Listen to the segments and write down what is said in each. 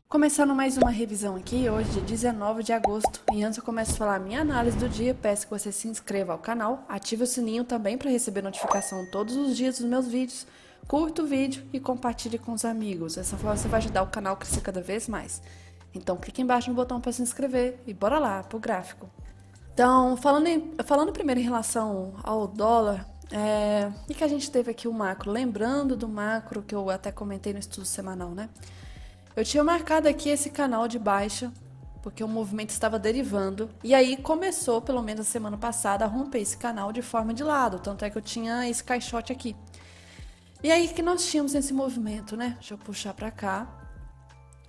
Começando mais uma revisão aqui, hoje, dia 19 de agosto. E antes eu começo a falar a minha análise do dia, peço que você se inscreva ao canal, ative o sininho também para receber notificação todos os dias dos meus vídeos, curta o vídeo e compartilhe com os amigos. Dessa forma você vai ajudar o canal a crescer cada vez mais. Então clique embaixo no botão para se inscrever e bora lá pro gráfico. Então, falando primeiro em relação ao dólar, e que a gente teve aqui o macro, lembrando do macro que eu até comentei no estudo semanal, né? Eu tinha marcado aqui esse canal de baixa, porque o movimento estava derivando, e aí começou, pelo menos a semana passada, a romper esse canal de forma de lado, tanto é que eu tinha esse caixote aqui. E aí que nós tínhamos esse movimento, né? Deixa eu puxar para cá.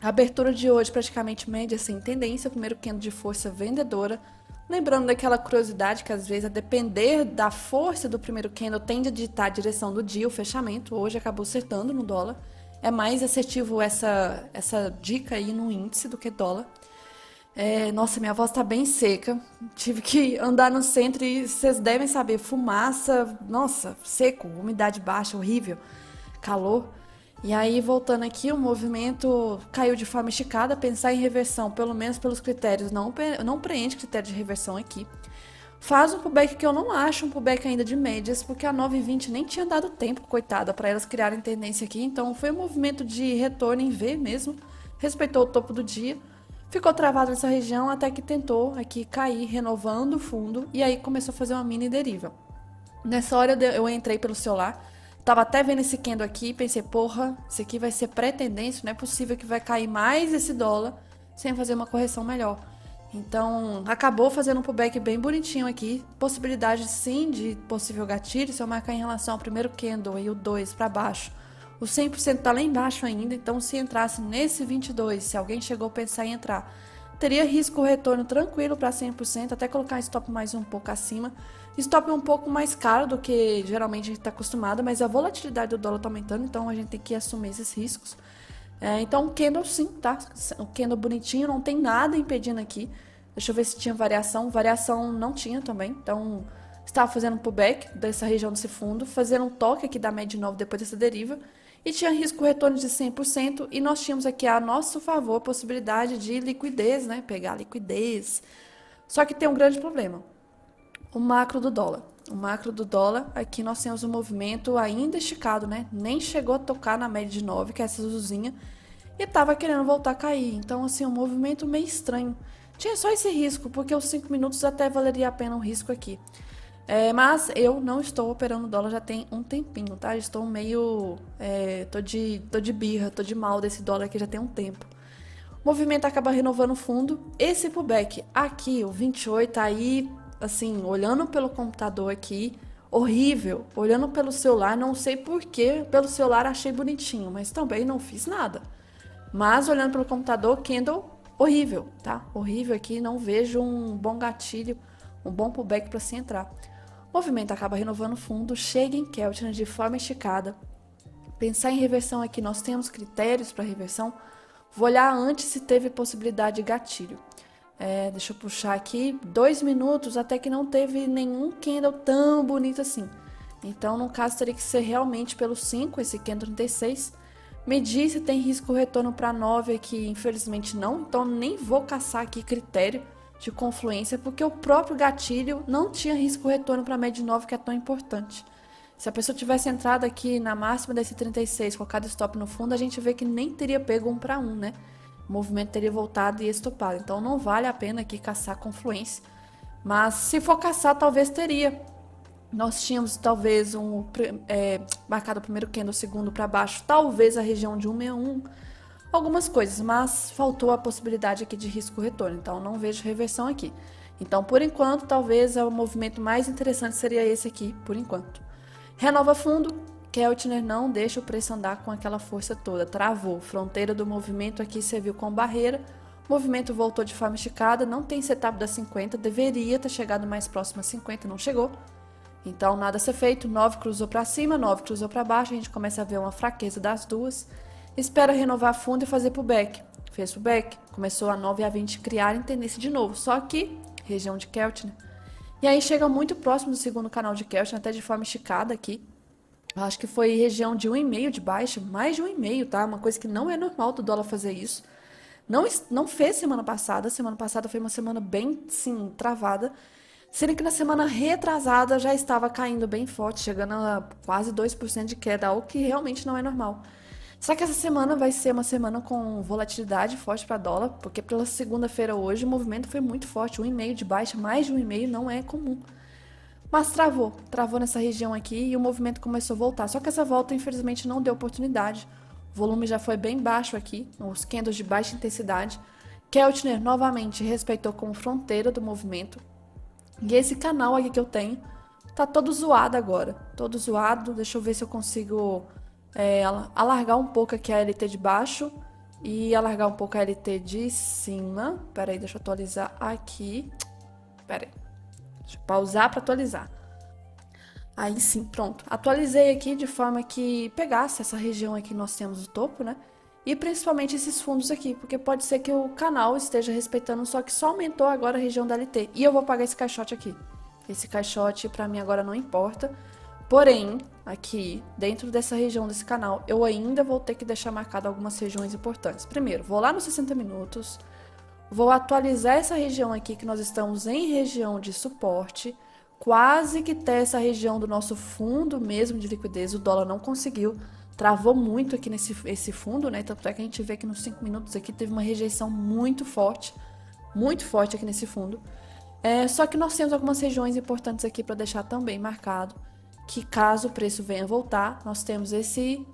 A abertura de hoje praticamente média sem tendência, o primeiro candle de força vendedora. Lembrando daquela curiosidade que às vezes, a depender da força do primeiro candle, tende a ditar a direção do dia, o fechamento. Hoje acabou acertando no dólar. É mais assertivo essa dica aí no índice do que dólar. Nossa, minha voz tá bem seca. Tive que andar no centro e vocês devem saber, fumaça, nossa, seco, umidade baixa, horrível, calor. E aí, voltando aqui, o movimento caiu de forma esticada. Pensar em reversão, pelo menos pelos critérios, não preenche critério de reversão aqui. Faz um pullback que eu não acho um pullback ainda de médias, porque a 9,20 nem tinha dado tempo, coitada, para elas criarem tendência aqui. Então foi um movimento de retorno em V mesmo, respeitou o topo do dia, ficou travado nessa região até que tentou aqui cair, renovando o fundo, e aí começou a fazer uma mini deriva. Nessa hora eu entrei pelo celular, tava até vendo esse candle aqui, pensei, porra, isso aqui vai ser pré-tendência, não é possível que vai cair mais esse dólar sem fazer uma correção melhor. Então, acabou fazendo um pullback bem bonitinho aqui. Possibilidade sim de possível gatilho, se eu marcar em relação ao primeiro candle e o 2 para baixo. O 100% tá lá embaixo ainda, então se entrasse nesse 22, se alguém chegou a pensar em entrar, teria risco retorno tranquilo para 100%, até colocar stop mais um pouco acima. Stop é um pouco mais caro do que geralmente a gente está acostumado, mas a volatilidade do dólar está aumentando, então a gente tem que assumir esses riscos. Então o candle sim, tá? O candle bonitinho, não tem nada impedindo aqui. Deixa eu ver se tinha variação. Variação não tinha também. Então estava fazendo um pullback dessa região desse fundo, fazendo um toque aqui da média de novo depois dessa deriva. E tinha risco retorno de 100%. E nós tínhamos aqui a nosso favor a possibilidade de liquidez, né? Pegar liquidez. Só que tem um grande problema. O macro do dólar. O macro do dólar, aqui nós temos um movimento ainda esticado, né? Nem chegou a tocar na média de 9, que é essa azulzinha, e tava querendo voltar a cair. Então, assim, um movimento meio estranho. Tinha só esse risco, porque os 5 minutos até valeria a pena um risco aqui. Mas eu não estou operando dólar já tem um tempinho, tá? Estou meio... tô de birra, tô de mal desse dólar aqui já tem um tempo. O movimento acaba renovando o fundo. Esse pullback aqui, o 28, aí, assim, olhando pelo computador aqui, horrível. Olhando pelo celular, não sei porquê, pelo celular achei bonitinho, mas também não fiz nada. Mas olhando pelo computador, candle, horrível, tá? Horrível aqui, não vejo um bom gatilho, um bom pullback para se entrar. O movimento acaba renovando o fundo, chega em Keltner de forma esticada. Pensar em reversão aqui, nós temos critérios para reversão. Vou olhar antes se teve possibilidade de gatilho. Deixa eu puxar aqui, 2 minutos até que não teve nenhum candle tão bonito assim. Então, no caso, teria que ser realmente pelo 5, esse candle 36. Medir se tem risco retorno para 9 aqui, infelizmente não. Então, nem vou caçar aqui critério de confluência, porque o próprio gatilho não tinha risco retorno para a média de 9, que é tão importante. Se a pessoa tivesse entrado aqui na máxima desse 36, colocado stop no fundo, a gente vê que nem teria pego 1 para 1, né? O movimento teria voltado e estopado. Então não vale a pena aqui caçar confluência. Mas se for caçar, talvez teria. Nós tínhamos talvez marcado o primeiro candle, o segundo para baixo, talvez a região de 161, algumas coisas, mas faltou a possibilidade aqui de risco retorno. Então não vejo reversão aqui. Então, por enquanto, talvez o movimento mais interessante seria esse aqui, por enquanto. Renova fundo, Keltner não deixa o preço andar com aquela força toda, travou. Fronteira do movimento aqui serviu como barreira, o movimento voltou de forma esticada, não tem setup da 50, deveria ter chegado mais próximo a 50, não chegou. Então nada a ser feito, 9 cruzou para cima, 9 cruzou para baixo, a gente começa a ver uma fraqueza das duas. Espera renovar fundo e fazer pullback. Fez pullback, começou a 9 e a 20 criarem tendência de novo, só que região de Keltner. E aí chega muito próximo do segundo canal de Keltner, até de forma esticada aqui. Eu acho que foi região de 1,5 de baixa, mais de 1,5, tá? Uma coisa que não é normal do dólar fazer isso. Não fez semana passada foi uma semana bem, sim, travada, sendo que na semana retrasada já estava caindo bem forte, chegando a quase 2% de queda, algo que realmente não é normal. Só que essa semana vai ser uma semana com volatilidade forte para dólar, porque pela segunda-feira hoje o movimento foi muito forte, 1,5 de baixa, mais de 1,5 não é comum. Mas travou nessa região aqui e o movimento começou a voltar. Só que essa volta, infelizmente, não deu oportunidade. O volume já foi bem baixo aqui, os candles de baixa intensidade. Keltner novamente respeitou como fronteira do movimento. E esse canal aqui que eu tenho tá todo zoado agora. Todo zoado. Deixa eu ver se eu consigo alargar um pouco aqui a LT de baixo e alargar um pouco a LT de cima. Pera aí, deixa eu atualizar aqui. Pera aí. Deixa eu pausar para atualizar. Aí sim, pronto. Atualizei aqui de forma que pegasse essa região aqui que nós temos o topo, né? E principalmente esses fundos aqui, porque pode ser que o canal esteja respeitando, só que só aumentou agora a região da LT. E eu vou pagar esse caixote aqui. Esse caixote para mim agora não importa. Porém, aqui, dentro dessa região desse canal, eu ainda vou ter que deixar marcado algumas regiões importantes. Primeiro, vou lá nos 60 minutos. Vou atualizar essa região aqui, que nós estamos em região de suporte, quase que até essa região do nosso fundo mesmo de liquidez, o dólar não conseguiu, travou muito aqui esse fundo, né? Tanto é que a gente vê que nos 5 minutos aqui teve uma rejeição muito forte aqui nesse fundo. Só que nós temos algumas regiões importantes aqui para deixar também marcado, que caso o preço venha voltar, nós temos esse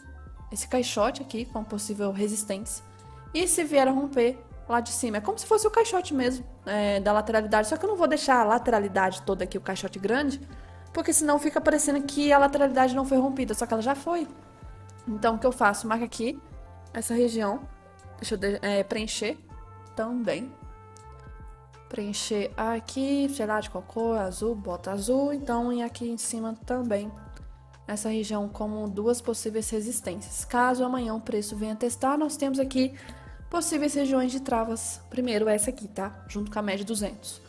caixote aqui com possível resistência, e se vier a romper, lá de cima. É como se fosse o caixote mesmo, da lateralidade. Só que eu não vou deixar a lateralidade toda aqui, o caixote grande, porque senão fica parecendo que a lateralidade não foi rompida, só que ela já foi. Então, o que eu faço? Marca aqui, essa região. Deixa eu preencher também. Preencher aqui, sei lá, de qual cor, azul, bota azul. Então, e aqui em cima também, essa região como duas possíveis resistências. Caso amanhã o preço venha testar, nós temos aqui possíveis regiões de travas. Primeiro essa aqui, tá? Junto com a média 200.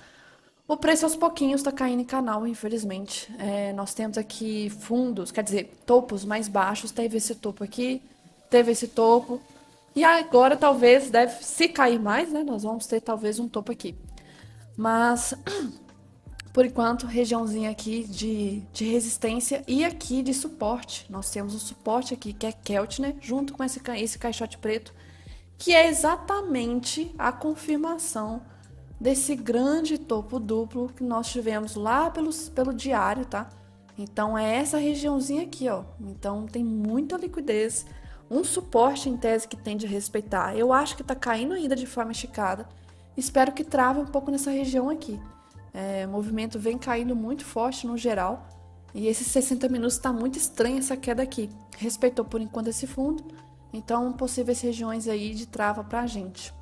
O preço aos pouquinhos tá caindo em canal, infelizmente. Nós temos aqui fundos, quer dizer, topos mais baixos. Teve esse topo aqui, teve esse topo. E agora talvez se cair mais, né? Nós vamos ter talvez um topo aqui. Mas, por enquanto, regiãozinha aqui de resistência e aqui de suporte. Nós temos um suporte aqui que é Keltner, junto com esse caixote preto, que é exatamente a confirmação desse grande topo duplo que nós tivemos lá pelo diário, tá? Então é essa regiãozinha aqui, ó. Então tem muita liquidez, um suporte em tese que tende a respeitar. Eu acho que tá caindo ainda de forma esticada. Espero que trave um pouco nessa região aqui. O movimento vem caindo muito forte no geral. E esses 60 minutos tá muito estranha essa queda aqui. Respeitou por enquanto esse fundo. Então, possíveis regiões aí de trava pra gente.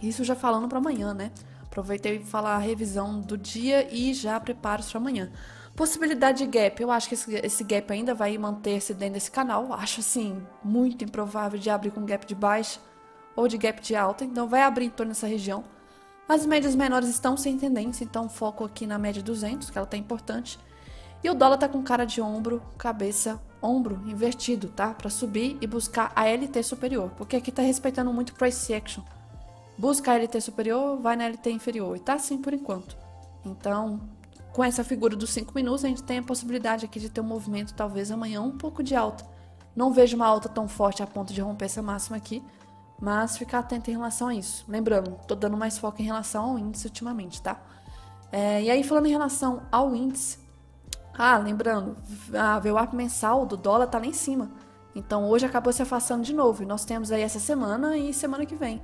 Isso já falando para amanhã, né? Aproveitei para falar a revisão do dia e já preparo para amanhã. Possibilidade de gap. Eu acho que esse gap ainda vai manter-se dentro desse canal. Acho, assim, muito improvável de abrir com gap de baixa ou de gap de alta. Então, vai abrir em torno dessa região. As médias menores estão sem tendência, então foco aqui na média 200, que ela tá importante. E o dólar tá com cara de ombro, cabeça, ombro invertido, tá? Para subir e buscar a LT superior, porque aqui tá respeitando muito price action. Busca a LT superior, vai na LT inferior, e tá assim por enquanto. Então, com essa figura dos 5 minutos, a gente tem a possibilidade aqui de ter um movimento, talvez amanhã, um pouco de alta. Não vejo uma alta tão forte a ponto de romper essa máxima aqui, mas ficar atento em relação a isso. Lembrando, tô dando mais foco em relação ao índice ultimamente, tá? E aí, falando em relação ao índice, lembrando, a VWAP mensal do dólar tá lá em cima. Então, hoje acabou se afastando de novo. E nós temos aí essa semana e semana que vem.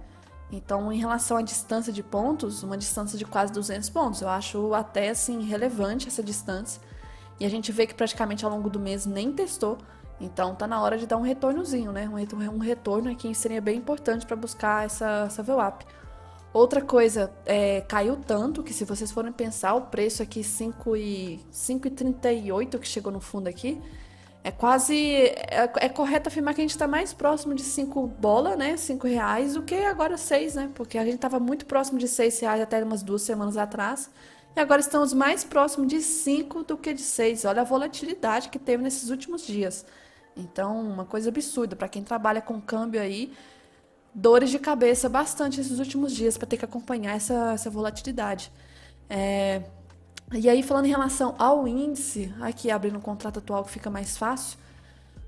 Então, em relação à distância de pontos, uma distância de quase 200 pontos. Eu acho até, assim, relevante essa distância. E a gente vê que praticamente ao longo do mês nem testou. Então, tá na hora de dar um retornozinho, né? Um retorno aqui seria bem importante para buscar essa VWAP. Outra coisa, caiu tanto que se vocês forem pensar, o preço aqui 5,38 que chegou no fundo aqui, é correto afirmar que a gente está mais próximo de 5 bola, né, 5 reais, do que agora 6, né, porque a gente estava muito próximo de 6 reais até umas 2 semanas atrás, e agora estamos mais próximo de 5 do que de 6. Olha a volatilidade que teve nesses últimos dias. Então, uma coisa absurda, para quem trabalha com câmbio aí, dores de cabeça bastante esses últimos dias para ter que acompanhar essa volatilidade. É, e aí, falando em relação ao índice, aqui abrindo o contrato atual que fica mais fácil,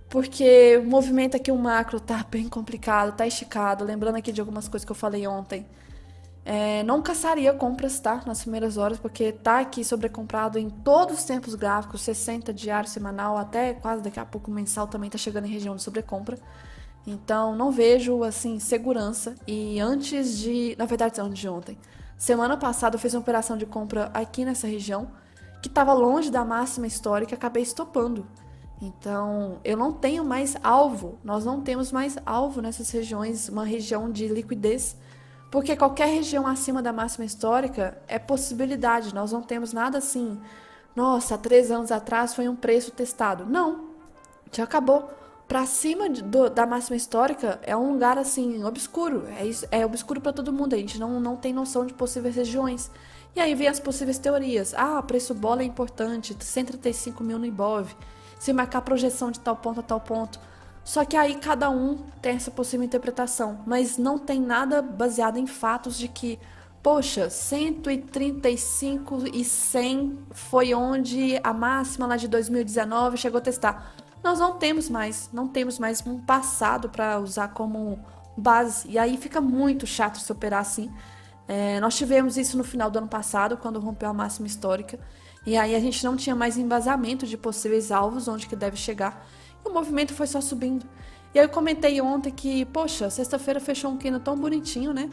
porque o movimento aqui, o macro, tá bem complicado, tá esticado. Lembrando aqui de algumas coisas que eu falei ontem. Não caçaria compras, tá? Nas primeiras horas, porque tá aqui sobrecomprado em todos os tempos gráficos, 60 diário, semanal, até quase daqui a pouco mensal também tá chegando em região de sobrecompra. Então, não vejo, assim, segurança. E na verdade, antes de ontem, semana passada eu fiz uma operação de compra aqui nessa região, que estava longe da máxima histórica e acabei estopando. Então, eu não tenho mais alvo, nós não temos mais alvo nessas regiões, uma região de liquidez, porque qualquer região acima da máxima histórica é possibilidade, nós não temos nada assim, nossa, há 3 anos atrás foi um preço testado. Não, já acabou. Pra cima da máxima histórica é um lugar assim obscuro, é obscuro para todo mundo, a gente não tem noção de possíveis regiões. E aí vem as possíveis teorias. Preço bola é importante, 135 mil no Ibov, se marcar projeção de tal ponto a tal ponto. Só que aí cada um tem essa possível interpretação, mas não tem nada baseado em fatos de que, poxa, 135 e 100 foi onde a máxima lá de 2019 chegou a testar. Nós não temos mais um passado para usar como base, e aí fica muito chato se operar assim. Nós tivemos isso no final do ano passado, quando rompeu a máxima histórica, e aí a gente não tinha mais embasamento de possíveis alvos, onde que deve chegar, e o movimento foi só subindo. E aí eu comentei ontem que, poxa, sexta-feira fechou um candle tão bonitinho, né?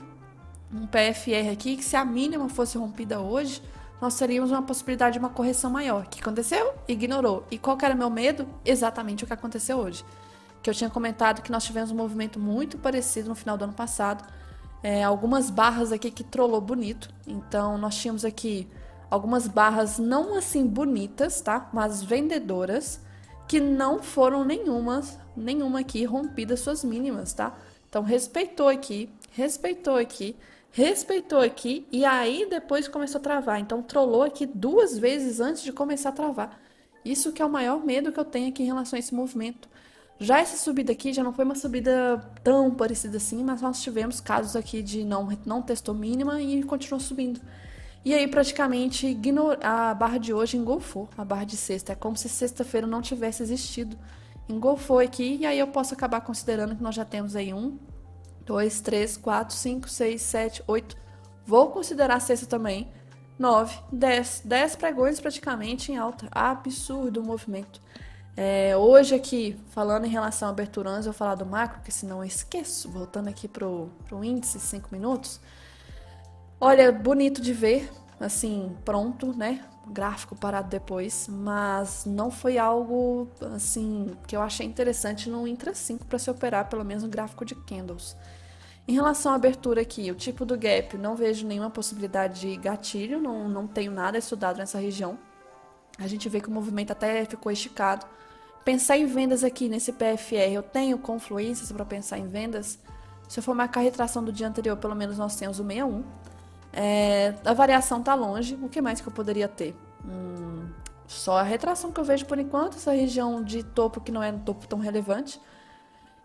Um PFR aqui, que se a mínima fosse rompida hoje, nós teríamos uma possibilidade de uma correção maior. O que aconteceu? Ignorou. E qual que era meu medo? Exatamente o que aconteceu hoje. Que eu tinha comentado que nós tivemos um movimento muito parecido no final do ano passado. Algumas barras aqui que trollou bonito. Então, nós tínhamos aqui algumas barras não assim bonitas, tá? Mas vendedoras, que não foram nenhuma aqui rompidas suas mínimas, tá? Então, respeitou aqui, e aí depois começou a travar. Então, trollou aqui 2 vezes antes de começar a travar. Isso que é o maior medo que eu tenho aqui em relação a esse movimento. Já essa subida aqui já não foi uma subida tão parecida assim, mas nós tivemos casos aqui de não testou mínima e continuou subindo. E aí praticamente a barra de hoje engolfou a barra de sexta. É como se sexta-feira não tivesse existido. Engolfou aqui e aí eu posso acabar considerando que nós já temos aí 2, 3, 4, 5, 6, 7, 8. Vou considerar a sexta também. 9, 10. 10 pregões praticamente em alta. Absurdo o movimento. Hoje aqui, falando em relação a abertura, antes eu vou falar do macro, que senão eu esqueço. Voltando aqui pro índice, 5 minutos. Olha, bonito de ver, assim, pronto, né? Gráfico parado depois, mas não foi algo, assim, que eu achei interessante no Intra 5 para se operar, pelo menos no gráfico de candles. Em relação à abertura aqui, o tipo do gap, não vejo nenhuma possibilidade de gatilho, não tenho nada estudado nessa região. A gente vê que o movimento até ficou esticado. Pensar em vendas aqui nesse PFR, eu tenho confluências para pensar em vendas. Se eu for marcar a retração do dia anterior, pelo menos nós temos o 61. A variação tá longe, o que mais que eu poderia ter? Só a retração que eu vejo por enquanto, essa região de topo que não é um topo tão relevante.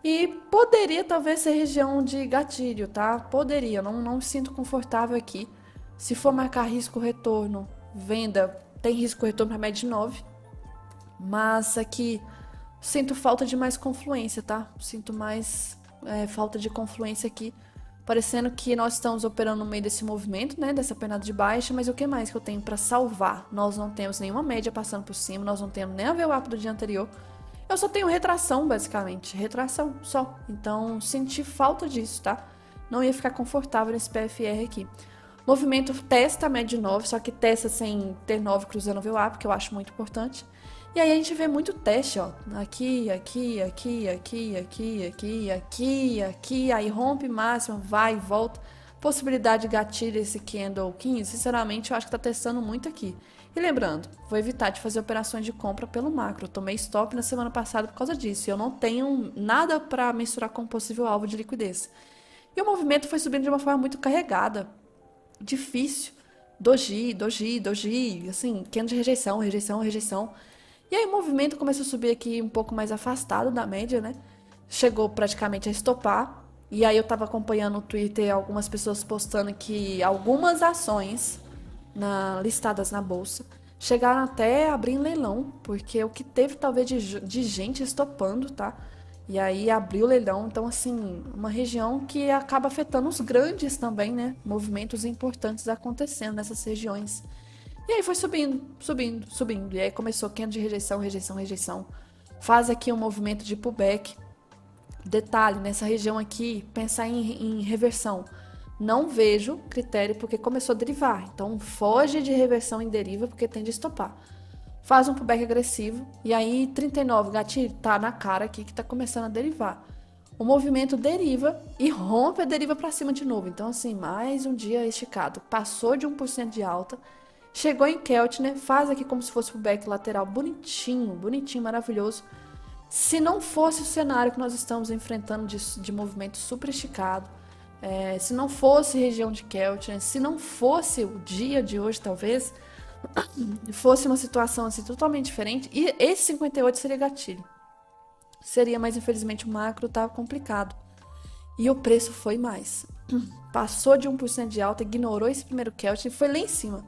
E poderia talvez ser região de gatilho, tá? Poderia, não me sinto confortável aqui. Se for marcar risco-retorno, venda, tem risco-retorno para média de 9. Mas aqui sinto falta de mais confluência, tá? Sinto mais falta de confluência aqui. Parecendo que nós estamos operando no meio desse movimento, né? Dessa pernada de baixa, mas o que mais que eu tenho para salvar? Nós não temos nenhuma média passando por cima, nós não temos nem a VWAP do dia anterior. Eu só tenho retração, basicamente. Retração, só. Então, senti falta disso, tá? Não ia ficar confortável nesse PFR aqui. Movimento testa a média de 9, só que testa sem ter 9 cruzando o VWAP, que eu acho muito importante. E aí a gente vê muito teste, ó. Aqui, aí rompe máxima, vai e volta. Possibilidade de gatilho esse candle 15, sinceramente, eu acho que tá testando muito aqui. E lembrando, vou evitar de fazer operações de compra pelo macro. Eu tomei stop na semana passada por causa disso. E eu não tenho nada para mensurar com possível alvo de liquidez. E o movimento foi subindo de uma forma muito carregada. Difícil. Doji, assim, candle de rejeição. E aí o movimento começou a subir aqui um pouco mais afastado da média, né? Chegou praticamente a estopar. E aí eu tava acompanhando no Twitter algumas pessoas postando que algumas ações listadas na bolsa chegaram até a abrir em leilão, porque o que teve talvez de gente estopando, tá? E aí abriu o leilão, então assim, uma região que acaba afetando os grandes também, né? Movimentos importantes acontecendo nessas regiões. E aí foi subindo, subindo, subindo. E aí começou quente de rejeição, rejeição, rejeição. Faz aqui um movimento de pullback. Detalhe, nessa região aqui, pensar em reversão. Não vejo critério porque começou a derivar. Então foge de reversão em deriva porque tende a estopar. Faz um pullback agressivo e aí 39, gatilho, tá na cara aqui que tá começando a derivar. O movimento deriva e rompe a deriva para cima de novo. Então assim, mais um dia esticado. Passou de 1% de alta, chegou em Keltner, faz aqui como se fosse pullback lateral bonitinho, bonitinho, maravilhoso. Se não fosse o cenário que nós estamos enfrentando de movimento super esticado, se não fosse região de Keltner, se não fosse o dia de hoje, talvez, fosse uma situação assim totalmente diferente, e esse 58 seria gatilho. Seria, mas infelizmente o macro tá complicado. E o preço foi mais. Passou de 1% de alta, ignorou esse primeiro Keltner e foi lá em cima.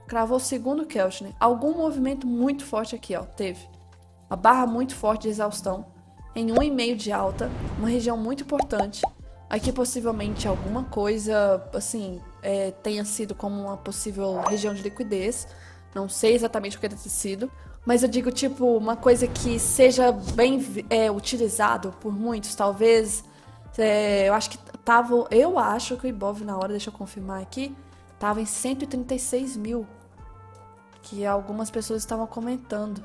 Cravou o segundo Keltner. Algum movimento muito forte aqui, ó, teve. A barra muito forte de exaustão, em 1,5 de alta, uma região muito importante. Aqui possivelmente alguma coisa, assim, tenha sido como uma possível região de liquidez. Não sei exatamente o que tenha sido, mas eu digo tipo uma coisa que seja bem utilizado por muitos, talvez. Eu acho que o Ibov na hora, deixa eu confirmar aqui, tava em 136 mil, que algumas pessoas estavam comentando.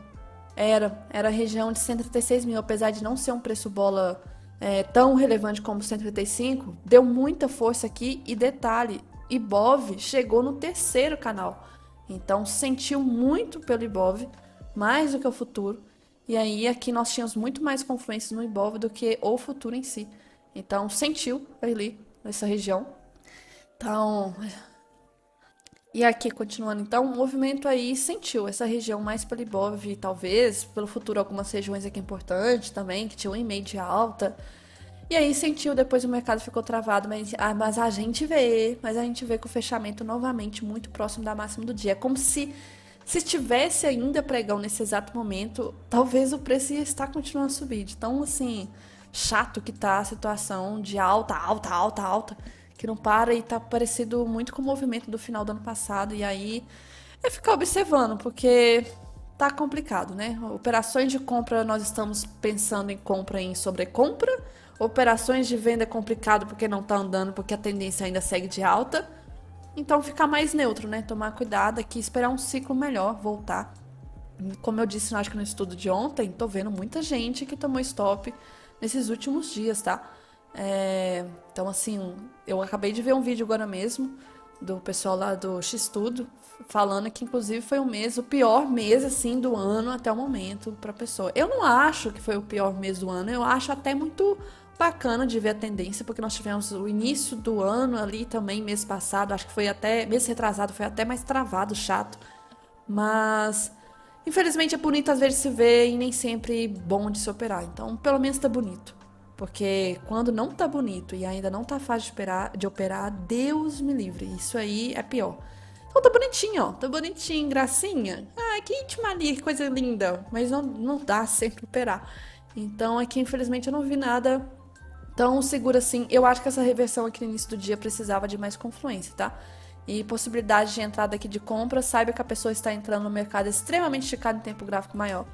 Era a região de 136 mil, apesar de não ser um preço bola tão relevante como 135, deu muita força aqui e detalhe, Ibov chegou no terceiro canal, então sentiu muito pelo Ibov, mais do que o futuro, e aí aqui nós tínhamos muito mais confluência no Ibov do que o futuro em si, então sentiu ali nessa região, então... E aqui, continuando, então, o movimento aí sentiu essa região mais pelo Ibov, talvez, pelo futuro, algumas regiões aqui importantes também, que tinham 1,5 de alta. E aí sentiu, depois o mercado ficou travado, mas a gente vê com o fechamento novamente muito próximo da máxima do dia. É como se estivesse ainda pregão nesse exato momento, talvez o preço ia estar continuando a subir. De tão, assim, chato que tá a situação de alta, alta, alta, alta, que não para e tá parecido muito com o movimento do final do ano passado. E aí é ficar observando, porque tá complicado, né? Operações de compra, nós estamos pensando em compra em sobrecompra. Operações de venda é complicado porque não tá andando, porque a tendência ainda segue de alta. Então ficar mais neutro, né? Tomar cuidado aqui, esperar um ciclo melhor voltar. Como eu disse, acho que no estudo de ontem, tô vendo muita gente que tomou stop nesses últimos dias, tá? Então, assim, eu acabei de ver um vídeo agora mesmo do pessoal lá do Xtudo falando que, inclusive, foi o pior mês, assim, do ano até o momento pra pessoa. Eu não acho que foi o pior mês do ano, eu acho até muito bacana de ver a tendência, porque nós tivemos o início do ano ali também, mês passado, acho que foi até, mês retrasado, foi até mais travado, chato, mas... Infelizmente é bonito às vezes se ver e nem sempre bom de se operar. Então, pelo menos tá bonito. Porque quando não tá bonito e ainda não tá fácil de operar, Deus me livre. Isso aí é pior. Então tá bonitinho, ó. Tá bonitinho, gracinha. Ah, que íntima ali, que coisa linda. Mas não dá sempre operar. Então aqui, infelizmente, eu não vi nada tão seguro assim. Eu acho que essa reversão aqui no início do dia precisava de mais confluência, tá? E possibilidade de entrada aqui de compra, saiba que a pessoa está entrando no mercado extremamente esticado em tempo gráfico maior.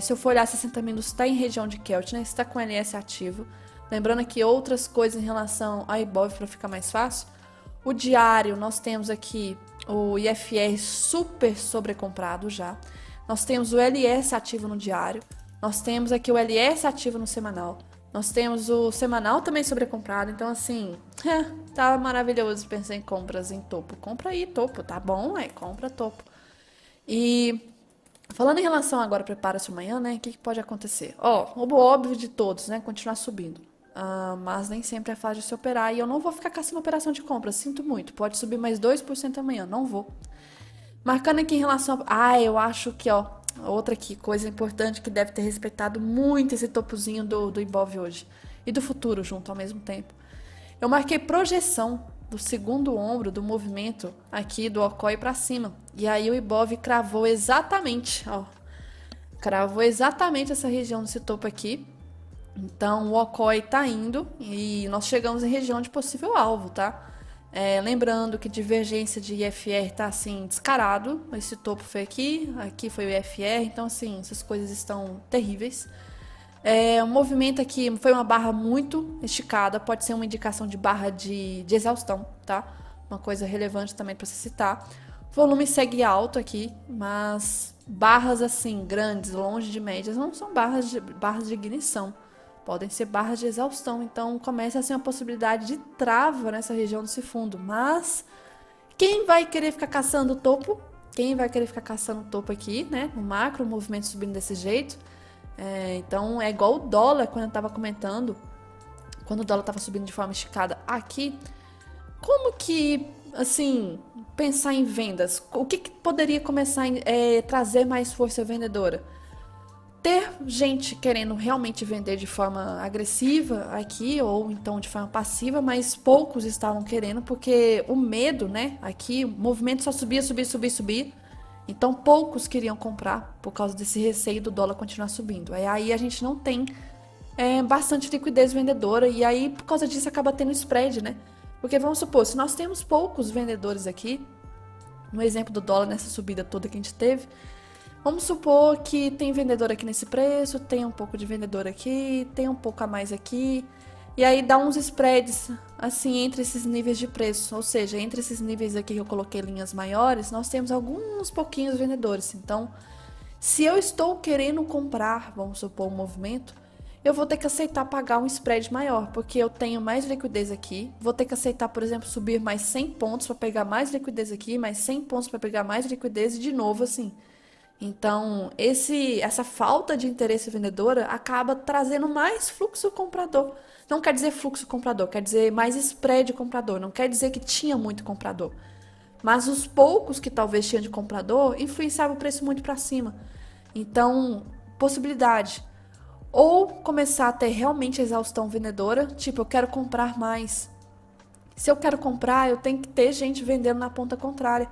Se eu for olhar 60 minutos, está em região de Keltner, está com LS ativo. Lembrando aqui outras coisas em relação a Ibov para ficar mais fácil. O diário, nós temos aqui o IFR super sobrecomprado já. Nós temos o LS ativo no diário. Nós temos aqui o LS ativo no semanal. Nós temos o semanal também sobrecomprado. Então, assim, tá maravilhoso pensar em compras em topo. Compra aí, topo, tá bom? Compra topo. E falando em relação agora, prepara-se amanhã, né? O que pode acontecer? O óbvio de todos, né? Continuar subindo. Mas nem sempre é fácil de se operar. E eu não vou ficar caçando operação de compra. Sinto muito. Pode subir mais 2% amanhã. Não vou. Marcando aqui em relação eu acho que, outra aqui, coisa importante que deve ter respeitado muito esse topozinho do Ibov hoje. e do futuro junto ao mesmo tempo. Eu marquei projeção do segundo ombro do movimento aqui do Okoi para cima. E aí o Ibov cravou exatamente, ó, cravou exatamente essa região desse topo aqui. Então o Okoi tá indo e nós chegamos em região de possível alvo, tá? Lembrando que divergência de IFR tá assim descarado. Esse topo foi aqui, aqui foi o IFR, então assim, essas coisas estão terríveis. O movimento aqui foi uma barra muito esticada, pode ser uma indicação de barra de exaustão, tá? Uma coisa relevante também para se citar. O volume segue alto aqui, mas barras assim, grandes, longe de médias, não são barras de ignição. Podem ser barras de exaustão, então começa a ser uma possibilidade de trava nessa região desse fundo. Mas quem vai querer ficar caçando o topo? Quem vai querer ficar caçando o topo aqui, né? No macro, o movimento subindo desse jeito. Então é igual o dólar, quando eu estava comentando, quando o dólar estava subindo de forma esticada aqui. Como que, assim, pensar em vendas? O que poderia começar a trazer mais força vendedora? Ter gente querendo realmente vender de forma agressiva aqui, ou então de forma passiva, mas poucos estavam querendo, porque o medo, né, aqui, o movimento só subia, subia, subia, subia. Então poucos queriam comprar por causa desse receio do dólar continuar subindo. Aí a gente não tem bastante liquidez vendedora e aí por causa disso acaba tendo spread, né? Porque vamos supor, se nós temos poucos vendedores aqui, no exemplo do dólar nessa subida toda que a gente teve, vamos supor que tem vendedor aqui nesse preço, tem um pouco de vendedor aqui, tem um pouco a mais aqui. E aí dá uns spreads, assim, entre esses níveis de preço. Ou seja, entre esses níveis aqui que eu coloquei linhas maiores, nós temos alguns pouquinhos vendedores. Então, se eu estou querendo comprar, vamos supor, um movimento, eu vou ter que aceitar pagar um spread maior, porque eu tenho mais liquidez aqui. Vou ter que aceitar, por exemplo, subir mais 100 pontos para pegar mais liquidez aqui, mais 100 pontos para pegar mais liquidez e de novo assim. Então, essa falta de interesse vendedora acaba trazendo mais fluxo comprador. Não quer dizer fluxo comprador, quer dizer mais spread comprador. Não quer dizer que tinha muito comprador. Mas os poucos que talvez tinham de comprador influenciavam o preço muito para cima. Então, possibilidade. Ou começar a ter realmente exaustão vendedora, tipo, eu quero comprar mais. Se eu quero comprar, eu tenho que ter gente vendendo na ponta contrária.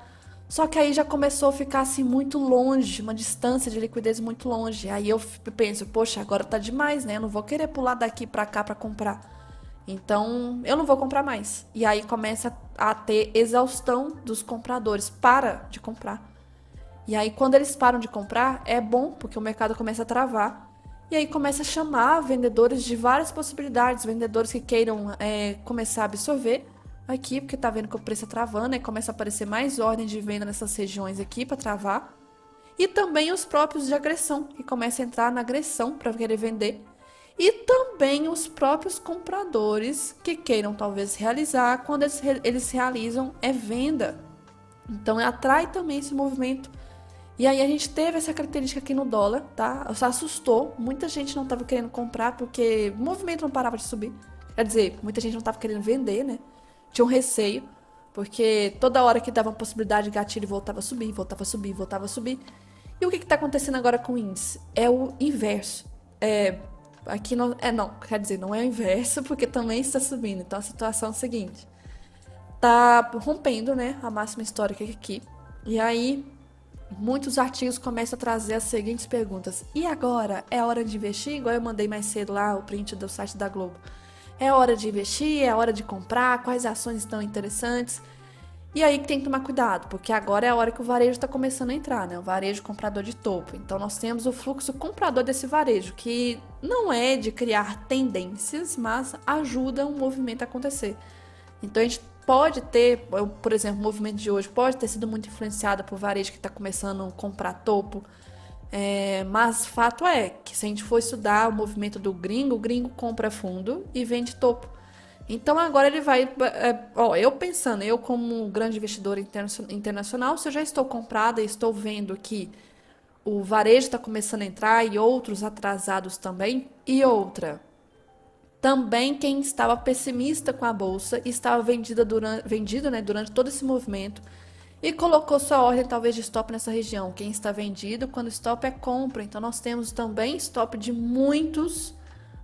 Só que aí já começou a ficar assim muito longe, uma distância de liquidez muito longe. Aí eu penso, poxa, agora tá demais, né? Eu não vou querer pular daqui pra cá pra comprar. Então, eu não vou comprar mais. E aí começa a ter exaustão dos compradores. Para de comprar. E aí quando eles param de comprar, é bom, porque o mercado começa a travar. E aí começa a chamar vendedores de várias possibilidades. Vendedores que queiram começar a absorver aqui, porque tá vendo que o preço tá travando, aí começa a aparecer mais ordens de venda nessas regiões aqui para travar. E também os próprios de agressão, que começam a entrar na agressão para querer vender. E também os próprios compradores que queiram talvez realizar, quando eles realizam venda. Então atrai também esse movimento. E aí a gente teve essa característica aqui no dólar, tá? Assustou, muita gente não estava querendo comprar porque o movimento não parava de subir. Quer dizer, muita gente não estava querendo vender, né? Tinha um receio, porque toda hora que dava uma possibilidade de gatilho voltava a subir, voltava a subir, voltava a subir. E o que está acontecendo agora com o índice? É o inverso. Aqui não, quer dizer, não é o inverso, porque também está subindo. Então a situação é a seguinte: tá rompendo, né, a máxima histórica aqui. E aí muitos artigos começam a trazer as seguintes perguntas: e agora? É hora de investir? Igual eu mandei mais cedo lá o print do site da Globo. É hora de investir? É hora de comprar? Quais ações estão interessantes? E aí tem que tomar cuidado, porque agora é a hora que o varejo está começando a entrar, né? O varejo comprador de topo. Então nós temos o fluxo comprador desse varejo, que não é de criar tendências, mas ajuda o movimento a acontecer. Então a gente pode ter, por exemplo, o movimento de hoje pode ter sido muito influenciado por varejo que está começando a comprar topo. Mas fato é que se a gente for estudar o movimento do gringo, o gringo compra fundo e vende topo. Então agora ele vai, eu pensando, eu como grande investidor internacional, se eu já estou comprada e estou vendo que o varejo está começando a entrar e outros atrasados também, e outra, também quem estava pessimista com a bolsa estava vendido, né, durante todo esse movimento e colocou sua ordem talvez de stop nessa região. Quem está vendido, quando stop é compra. Então nós temos também stop de muitos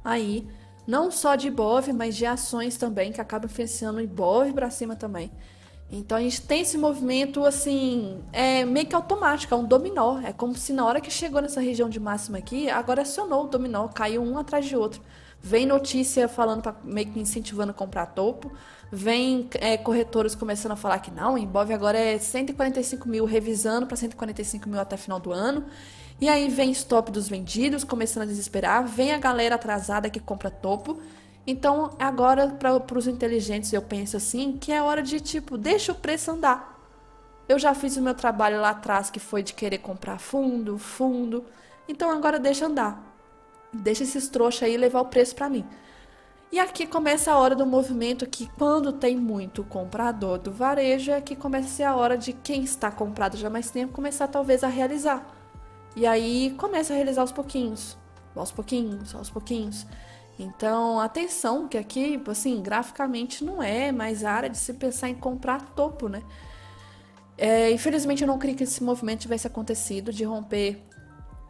aí não só de Ibov, mas de ações também, que acabam influenciando o Ibov para cima também. Então a gente tem esse movimento assim, meio que automático, é um dominó. É como se na hora que chegou nessa região de máxima aqui, agora acionou o dominó, caiu um atrás de outro. Vem notícia falando, meio que incentivando a comprar topo. Vem corretores começando a falar que não, o Ibov agora é 145 mil, revisando para 145 mil até final do ano. E aí vem stop dos vendidos, começando a desesperar. Vem a galera atrasada que compra topo. Então, agora, para os inteligentes, eu penso assim, que é hora de, tipo, deixa o preço andar. Eu já fiz o meu trabalho lá atrás, que foi de querer comprar fundo. Então, agora deixa andar. Deixa esses trouxas aí levar o preço para mim. E aqui começa a hora do movimento que, quando tem muito comprador do varejo, é que começa a ser a hora de quem está comprado já há mais tempo começar talvez a realizar. E aí começa a realizar aos pouquinhos. Então, atenção, que aqui, assim, graficamente não é mais área de se pensar em comprar topo, né? Infelizmente, eu não queria que esse movimento tivesse acontecido, de romper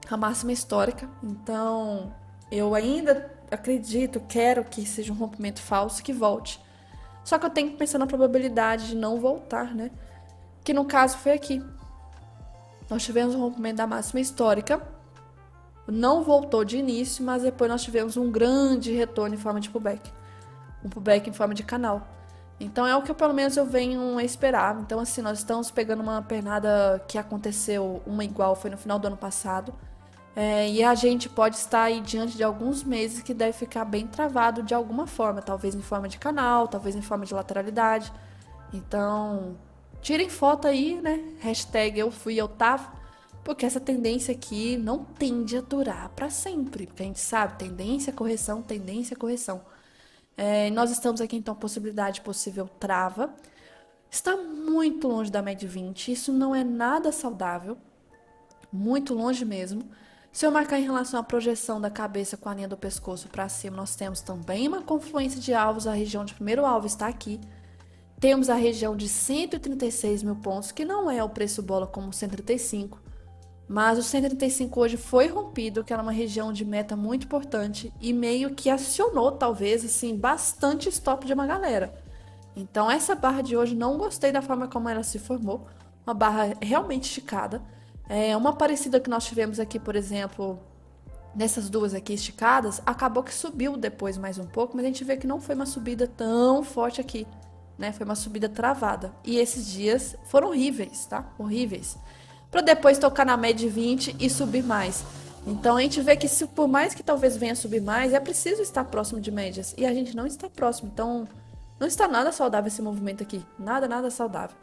a máxima histórica. Então, eu ainda acredito, quero que seja um rompimento falso, que volte. Só que eu tenho que pensar na probabilidade de não voltar, né? Que no caso foi aqui. Nós tivemos um rompimento da máxima histórica, não voltou de início, mas depois nós tivemos um grande retorno em forma de pullback. Um pullback em forma de canal. Então é o que pelo menos eu venho a esperar. Então assim, nós estamos pegando uma pernada que aconteceu, uma igual, foi no final do ano passado. E a gente pode estar aí diante de alguns meses que deve ficar bem travado de alguma forma. Talvez em forma de canal, talvez em forma de lateralidade. Então, tirem foto aí, né? Hashtag eu fui, eu tava. Porque essa tendência aqui não tende a durar para sempre. Porque a gente sabe, tendência, correção, tendência, correção. Nós estamos aqui, então, possibilidade possível trava. Está muito longe da média 20. Isso não é nada saudável. Muito longe mesmo. Se eu marcar em relação à projeção da cabeça com a linha do pescoço para cima, nós temos também uma confluência de alvos. A região de primeiro alvo está aqui. Temos a região de 136 mil pontos, que não é o preço bola como 135. Mas o 135 hoje foi rompido, que era uma região de meta muito importante e meio que acionou, talvez, assim, bastante stop de uma galera. Então, essa barra de hoje, não gostei da forma como ela se formou. Uma barra realmente esticada. Uma parecida que nós tivemos aqui, por exemplo, nessas duas aqui esticadas, acabou que subiu depois mais um pouco, mas a gente vê que não foi uma subida tão forte aqui, né? Foi uma subida travada. E esses dias foram horríveis, tá? Horríveis. Para depois tocar na média 20 e subir mais. Então a gente vê que por mais que talvez venha subir mais, é preciso estar próximo de médias. E a gente não está próximo, então não está nada saudável esse movimento aqui. Nada saudável.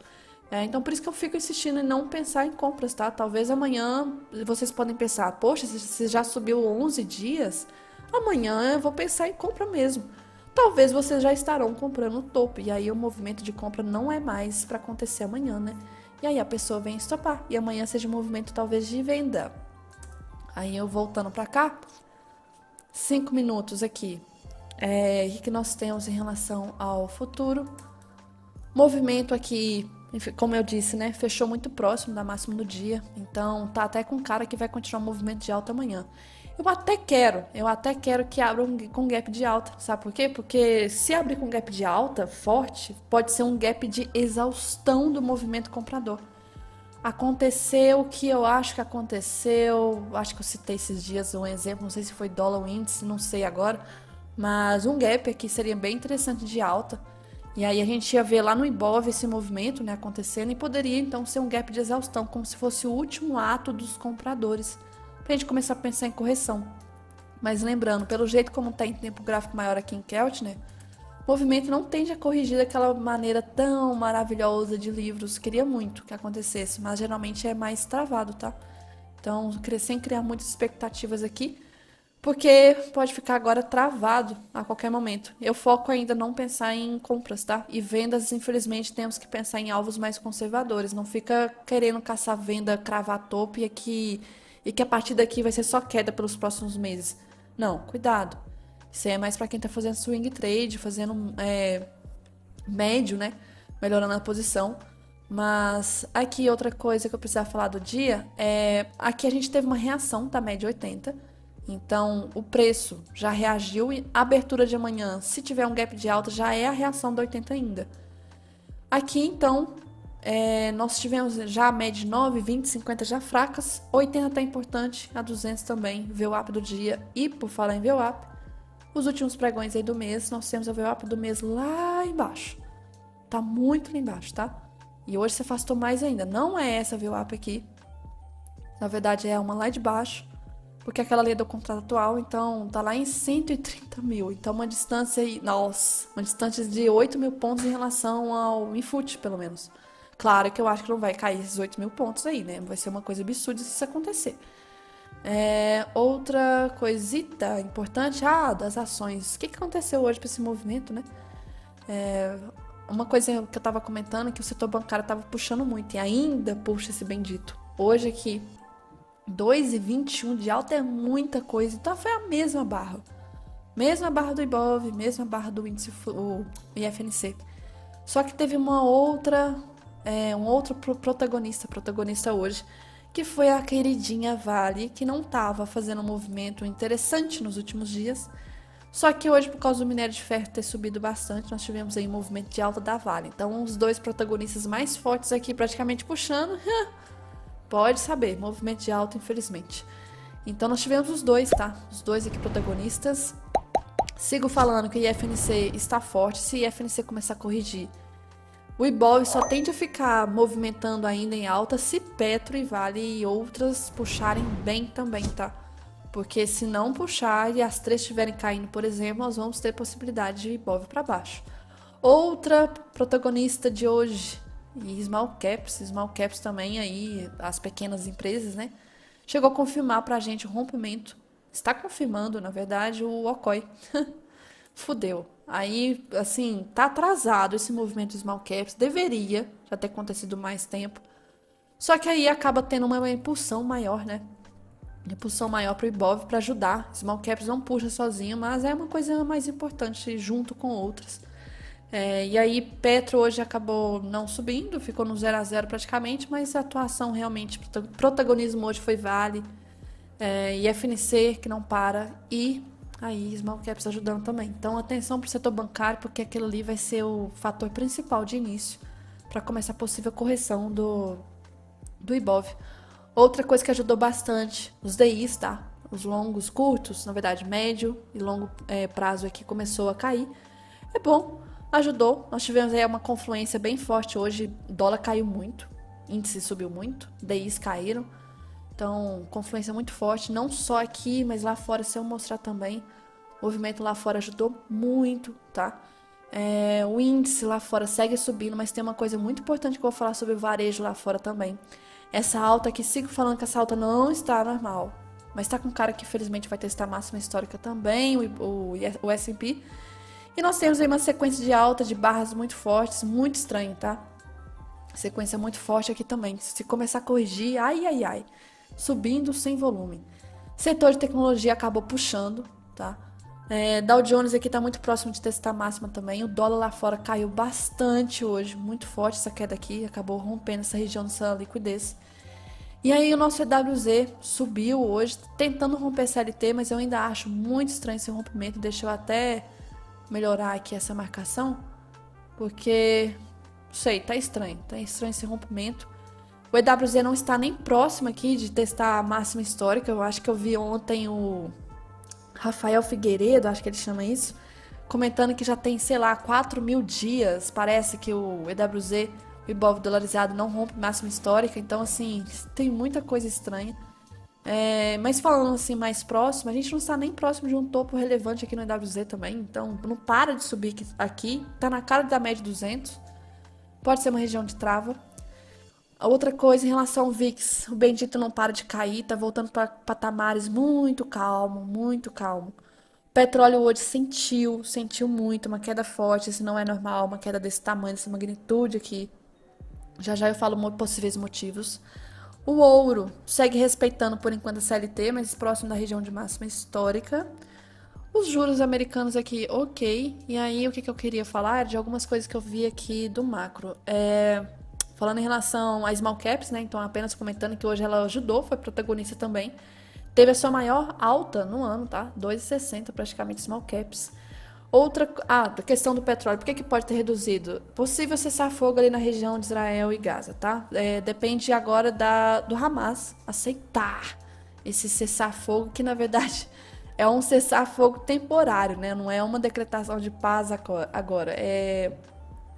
Então por isso que eu fico insistindo em não pensar em compras, tá? Talvez amanhã vocês podem pensar, poxa, se já subiu 11 dias, amanhã eu vou pensar em compra mesmo. Talvez vocês já estarão comprando o topo, e aí o movimento de compra não é mais para acontecer amanhã, né? E aí a pessoa vem estopar, e amanhã seja um movimento talvez de venda. Aí eu voltando para cá, 5 minutos aqui. O que nós temos em relação ao futuro? Movimento aqui, como eu disse, né? Fechou muito próximo da máxima do dia. Então tá até com cara que vai continuar o movimento de alta amanhã. Eu até quero que abra com gap de alta. Sabe por quê? Porque se abrir com gap de alta forte, pode ser um gap de exaustão do movimento comprador. Aconteceu o que eu acho que aconteceu. Acho que eu citei esses dias um exemplo, não sei se foi dólar ou índice, não sei agora. Mas um gap aqui seria bem interessante de alta. E aí a gente ia ver lá no Ibov esse movimento, né, acontecendo, e poderia então ser um gap de exaustão, como se fosse o último ato dos compradores, pra gente começar a pensar em correção. Mas lembrando, pelo jeito como tá em tempo gráfico maior aqui em Keltner, o movimento não tende a corrigir daquela maneira tão maravilhosa de livros. Queria muito que acontecesse, mas geralmente é mais travado, tá? Então, sem criar muitas expectativas aqui, porque pode ficar agora travado a qualquer momento. Eu foco ainda não pensar em compras, tá? E vendas, infelizmente, temos que pensar em alvos mais conservadores. Não fica querendo caçar venda, cravar topo e que a partir daqui vai ser só queda pelos próximos meses. Não, cuidado. Isso aí é mais para quem tá fazendo swing trade, fazendo médio, né? Melhorando a posição. Mas aqui outra coisa que eu precisava falar do dia aqui a gente teve uma reação da média 80. Então, o preço já reagiu e a abertura de amanhã, se tiver um gap de alta, já é a reação da 80 ainda. Aqui, então, nós tivemos já a média de 9, 20, 50 já fracas, 80 tá importante, a 200 também, VWAP do dia. E por falar em VWAP, os últimos pregões aí do mês, nós temos a VWAP do mês lá embaixo. Tá muito lá embaixo, tá? E hoje se afastou mais ainda. Não é essa VWAP aqui. Na verdade, é uma lá de baixo, porque aquela ali é do contrato atual, então tá lá em 130 mil. Então, uma distância aí, nossa, uma distância de 8 mil pontos em relação ao Infut, pelo menos. Claro que eu acho que não vai cair esses 8 mil pontos aí, né? Vai ser uma coisa absurda se isso acontecer. Outra coisita importante, das ações. O que aconteceu hoje para esse movimento, né? Uma coisa que eu tava comentando é que o setor bancário tava puxando muito, e ainda puxa esse bendito. Hoje aqui, 2,21 de alta é muita coisa, então foi a mesma barra. Mesma barra do Ibov, mesma barra do índice, o IFNC. Só que teve um outro protagonista hoje, que foi a queridinha Vale, que não estava fazendo um movimento interessante nos últimos dias. Só que hoje, por causa do minério de ferro ter subido bastante, nós tivemos aí um movimento de alta da Vale. Então, os dois protagonistas mais fortes aqui praticamente puxando, pode saber, movimento de alta, infelizmente. Então, nós tivemos os dois, tá? Os dois aqui protagonistas. Sigo falando que o IFNC está forte. Se o IFNC começar a corrigir, o Ibov só tende a ficar movimentando ainda em alta se Petro e Vale e outras puxarem bem também, tá? Porque se não puxar e as três estiverem caindo, por exemplo, nós vamos ter possibilidade de Ibov para baixo. Outra protagonista de hoje, e Small Caps também aí, as pequenas empresas, né? Chegou a confirmar pra gente o rompimento. Está confirmando, na verdade, o Okoi. Fudeu. Aí, assim, tá atrasado esse movimento de Small Caps. Deveria já ter acontecido mais tempo. Só que aí acaba tendo uma impulsão maior, né? Impulsão maior pro Ibov para ajudar. Small Caps não puxa sozinho, mas é uma coisa mais importante junto com outras. E aí, Petro hoje acabou não subindo, ficou no 0 a 0 praticamente, mas a atuação realmente, protagonismo hoje foi Vale, IFNC, que não para, e aí Small Caps ajudando também. Então, atenção para o setor bancário, porque aquilo ali vai ser o fator principal de início para começar a possível correção do Ibov. Outra coisa que ajudou bastante, os DIs, tá? Os longos, curtos, na verdade, médio e longo prazo aqui começou a cair. É bom, ajudou. Nós tivemos aí uma confluência bem forte hoje. O dólar caiu muito, índice subiu muito, DIs caíram. Então, confluência muito forte, não só aqui, mas lá fora, se eu mostrar também. O movimento lá fora ajudou muito, tá? O índice lá fora segue subindo, mas tem uma coisa muito importante que eu vou falar sobre o varejo lá fora também. Essa alta aqui, sigo falando que essa alta não está normal, mas tá com cara que infelizmente vai testar a máxima histórica também, o S&P. E nós temos aí uma sequência de alta de barras muito fortes, muito estranho, tá? Sequência muito forte aqui também. Se começar a corrigir, ai. Subindo sem volume. Setor de tecnologia acabou puxando, tá? Dow Jones aqui tá muito próximo de testar a máxima também. O dólar lá fora caiu bastante hoje, muito forte essa queda aqui, acabou rompendo essa região dessa liquidez. E aí o nosso EWZ subiu hoje, tentando romper a CLT, mas eu ainda acho muito estranho esse rompimento. Deixa eu até melhorar aqui essa marcação, porque, não sei, tá estranho esse rompimento. O EWZ não está nem próximo aqui de testar a máxima histórica. Eu acho que eu vi ontem o Rafael Figueiredo, acho que ele chama isso, comentando que já tem, sei lá, 4 mil dias, parece que o EWZ, o Ibov dolarizado, não rompe máxima histórica. Então, assim, tem muita coisa estranha. Mas falando assim mais próximo, a gente não está nem próximo de um topo relevante aqui no EWZ também. Então, não para de subir aqui. Tá na cara da média 200. Pode ser uma região de trava. A outra coisa em relação ao VIX, o bendito não para de cair, tá voltando para patamares muito calmo, muito calmo. O petróleo hoje sentiu muito, uma queda forte, isso não é normal, uma queda desse tamanho, dessa magnitude aqui. Já eu falo possíveis motivos. O ouro segue respeitando por enquanto a CLT, mas próximo da região de máxima histórica. Os juros americanos aqui, ok. E aí, o que eu queria falar de algumas coisas que eu vi aqui do macro. Falando em relação a Small Caps, né? Então, apenas comentando que hoje ela ajudou, foi protagonista também. teve a sua maior alta no ano, tá? 2,60 praticamente small caps. A questão do petróleo, por que pode ter reduzido? Possível cessar-fogo ali na região de Israel e Gaza, tá? Depende agora do Hamas aceitar esse cessar-fogo, que na verdade é um cessar-fogo temporário, né? Não é uma decretação de paz agora. É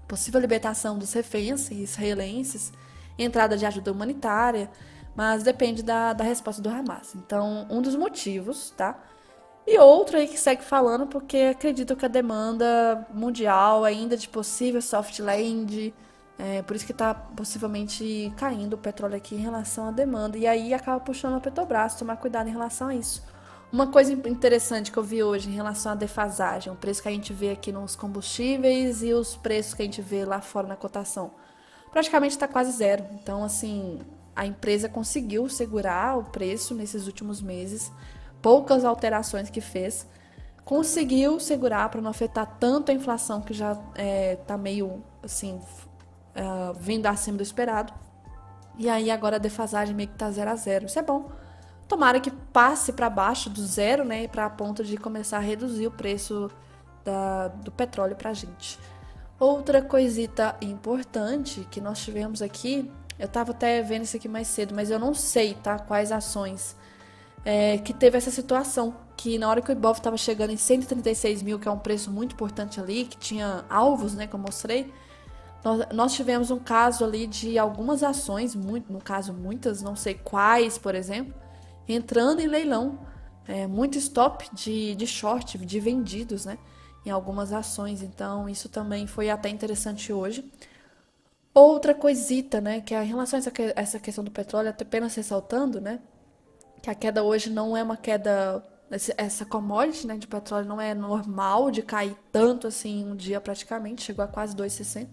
possível libertação dos reféns israelenses, entrada de ajuda humanitária, mas depende da resposta do Hamas. Então, um dos motivos, tá? E outro aí que segue falando, porque acredito que a demanda mundial ainda de possível soft land, por isso que está possivelmente caindo o petróleo aqui em relação à demanda. E aí acaba puxando a Petrobras, tomar cuidado em relação a isso. Uma coisa interessante que eu vi hoje em relação à defasagem, o preço que a gente vê aqui nos combustíveis e os preços que a gente vê lá fora na cotação. Praticamente está quase zero. Então, assim, a empresa conseguiu segurar o preço nesses últimos meses, poucas alterações que fez, conseguiu segurar para não afetar tanto a inflação que já está meio assim vindo acima do esperado. E aí agora a defasagem meio que está 0 a 0. Isso é bom. Tomara que passe para baixo do zero, né, para a ponto de começar a reduzir o preço do petróleo para a gente. Outra coisita importante que nós tivemos aqui, eu estava até vendo isso aqui mais cedo, mas eu não sei, tá, quais ações que teve essa situação, que na hora que o Ibov estava chegando em 136 mil, que é um preço muito importante ali, que tinha alvos, né, que eu mostrei, nós tivemos um caso ali de algumas ações, no caso muitas, não sei quais, por exemplo, entrando em leilão, muito stop de short, de vendidos, né, em algumas ações. Então isso também foi até interessante hoje. Outra coisita, né, que é em relação a essa questão do petróleo, apenas ressaltando, né, que a queda hoje não é uma queda, essa commodity, né, de petróleo não é normal de cair tanto assim em um dia praticamente, chegou a quase 2,60.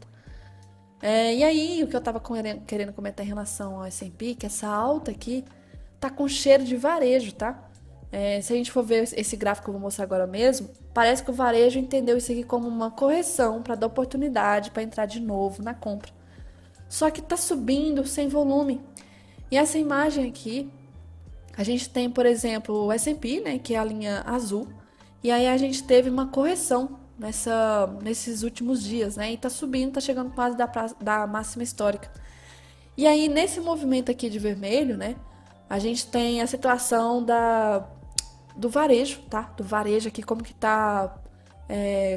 E aí, o que eu tava querendo comentar em relação ao S&P, que essa alta aqui tá com cheiro de varejo, tá? Se a gente for ver esse gráfico que eu vou mostrar agora mesmo, parece que o varejo entendeu isso aqui como uma correção para dar oportunidade para entrar de novo na compra. Só que tá subindo sem volume. E essa imagem aqui, a gente tem, por exemplo, o S&P, né, que é a linha azul, e aí a gente teve uma correção nesses últimos dias, né, e tá subindo, tá chegando quase da máxima histórica. E aí, nesse movimento aqui de vermelho, né, a gente tem a situação do varejo, tá, do varejo aqui, como que tá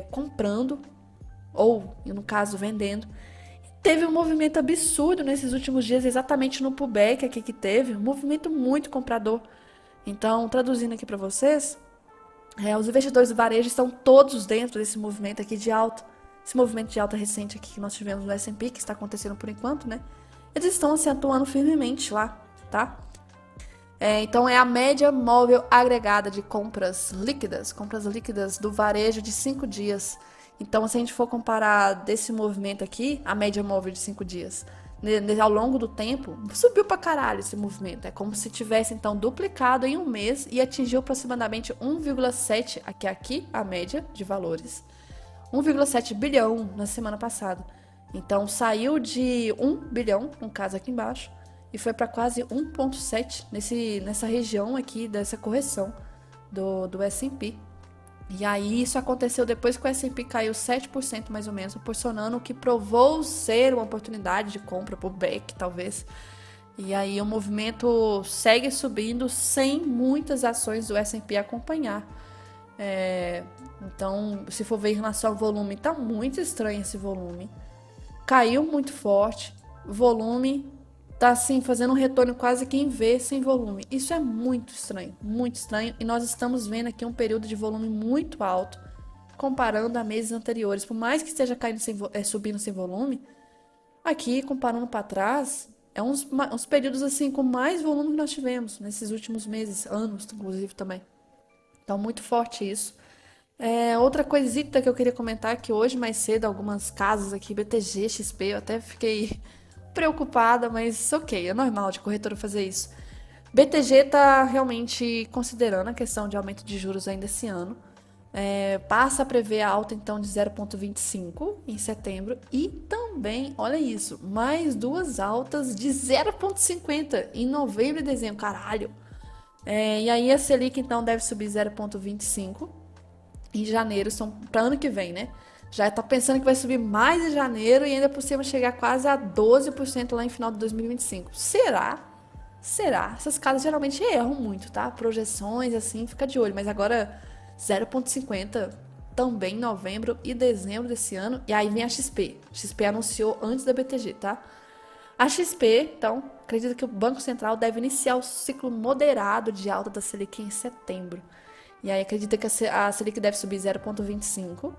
comprando, ou, no caso, vendendo. Teve um movimento absurdo nesses últimos dias, exatamente no pullback aqui que teve, um movimento muito comprador. Então, traduzindo aqui para vocês, os investidores do varejo estão todos dentro desse movimento aqui de alta, esse movimento de alta recente aqui que nós tivemos no S&P, que está acontecendo por enquanto, né? Eles estão assim, atuando firmemente lá, tá? Então, é a média móvel agregada de compras líquidas do varejo de 5 dias. Então, se a gente for comparar desse movimento aqui, a média móvel de 5 dias, ao longo do tempo, subiu pra caralho esse movimento. É como se tivesse, então, duplicado em um mês e atingiu aproximadamente 1,7, aqui a média de valores, 1,7 bilhão na semana passada. Então, saiu de 1 bilhão, no caso aqui embaixo, e foi para quase 1,7 nessa região aqui dessa correção do S&P. E aí isso aconteceu depois que o S&P caiu 7% mais ou menos, proporcionando o que provou ser uma oportunidade de compra por back, talvez. E aí o movimento segue subindo sem muitas ações do S&P acompanhar. Então, se for ver em relação ao volume, tá muito estranho esse volume. Caiu muito forte, volume tá assim, fazendo um retorno quase que em V sem volume. Isso é muito estranho, e nós estamos vendo aqui um período de volume muito alto, comparando a meses anteriores. Por mais que esteja caindo subindo sem volume, aqui, comparando para trás, uns períodos assim com mais volume que nós tivemos nesses últimos meses, anos, inclusive, também. Então, muito forte isso. Outra coisita que eu queria comentar é que hoje, mais cedo, algumas casas aqui, BTG, XP, eu até fiquei preocupada, mas ok, é normal de corretora fazer isso. BTG está realmente considerando a questão de aumento de juros ainda esse ano. Passa a prever a alta então de 0,25 em setembro e também, olha isso, mais 2 altas de 0,50 em novembro e dezembro. Caralho! E aí a Selic então deve subir 0,25 em janeiro, são para ano que vem, né? Já tá pensando que vai subir mais em janeiro e ainda por cima chegar quase a 12% lá em final de 2025. Será? Será? Essas casas geralmente erram muito, tá? Projeções assim, fica de olho. Mas agora 0,50 também em novembro e dezembro desse ano. E aí vem a XP. A XP anunciou antes da BTG, tá? A XP, então, acredita que o Banco Central deve iniciar o ciclo moderado de alta da Selic em setembro. E aí acredita que a Selic deve subir 0,25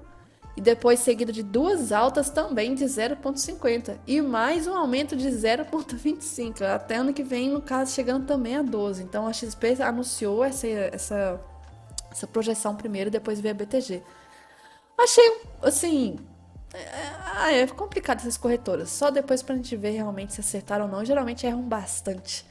e depois seguido de duas altas também de 0,50 e mais um aumento de 0,25, até ano que vem, no caso, chegando também a 12. Então a XP anunciou essa projeção primeiro, depois veio a BTG. Achei, assim, é complicado essas corretoras. Só depois pra gente ver realmente se acertaram ou não. Geralmente erram bastante.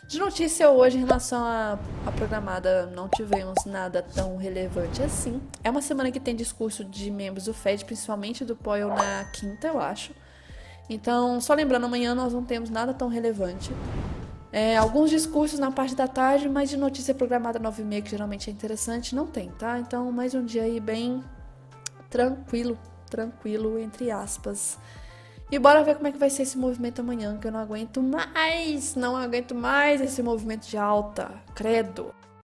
De notícia hoje em relação à programada, não tivemos nada tão relevante assim. É uma semana que tem discurso de membros do Fed, principalmente do Powell na quinta, eu acho. Então, só lembrando, amanhã nós não temos nada tão relevante. Alguns discursos na parte da tarde, mas de notícia programada 9h30, que geralmente é interessante, não tem, tá? Então, mais um dia aí bem tranquilo, entre aspas. E bora ver como é que vai ser esse movimento amanhã, que eu não aguento mais esse movimento de alta, credo.